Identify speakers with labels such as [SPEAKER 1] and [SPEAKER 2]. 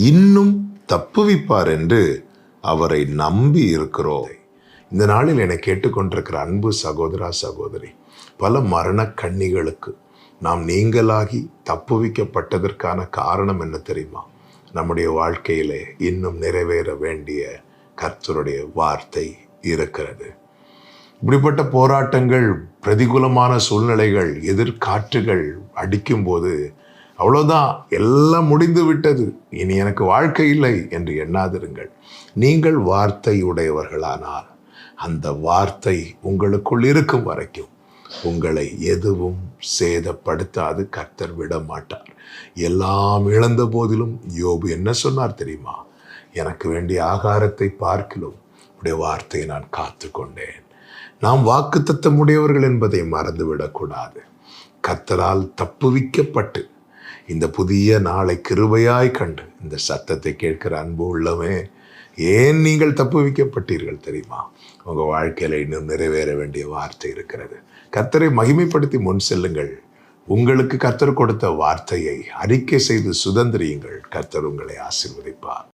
[SPEAKER 1] இன்னும் தப்புவிப்பார் என்று அவரை நம்பி இருக்கிறோம். இந்த நாளில் என்னை கேட்டுக்கொண்டிருக்கிற அன்பு சகோதரா சகோதரி, பல மரண கண்ணிகளுக்கு நாம் நீங்களாகி தப்புவிக்கப்பட்டதற்கான காரணம் என்ன தெரியுமா? நம்முடைய வாழ்க்கையிலே இன்னும் நிறைவேற வேண்டிய கர்த்தருடைய வார்த்தை இருக்கிறது. இப்படிப்பட்ட போராட்டங்கள், பிரதிகூலமான சூழ்நிலைகள், எதிர்காற்றுகள் அடிக்கும்போது அவ்வளோதான், எல்லாம் முடிந்து விட்டது, இனி எனக்கு வாழ்க்கை இல்லை என்று எண்ணாதிருங்கள். நீங்கள் வார்த்தை உடையவர்களானால் அந்த வார்த்தை உங்களுக்குள் இருக்கும் வரைக்கும் உங்களை எதுவும் சேதப்படுத்தாது. கர்த்தர் விட மாட்டார். எல்லாம் இழந்த போதிலும் யோபு என்ன சொன்னார் தெரியுமா? எனக்கு வேண்டிய ஆகாரத்தை பார்க்கிலும் உடைய வார்த்தையை நான் காத்து கொண்டேன். நாம் வாக்குத்தத்தம் உடையவர்கள் என்பதை மறந்துவிடக்கூடாது. கர்த்தரால் தப்புவிக்கப்பட்டு இந்த புதிய நாளை கிருபையாய் கண்டு இந்த சத்தத்தை கேட்கிற அன்பு உள்ளமே, ஏன் நீங்கள் தப்புவிக்கப்பட்டீர்கள் தெரியுமா? உங்கள் வாழ்க்கையில் இன்னும் நிறைவேற வேண்டிய வார்த்தை இருக்கிறது. கர்த்தரை மகிமைப்படுத்தி முன் செல்லுங்கள். உங்களுக்கு கர்த்தர் கொடுத்த வார்த்தையை அறிக்கை செய்து சுதந்திரியுங்கள். கர்த்தர் உங்களை ஆசீர்வதிப்பார்.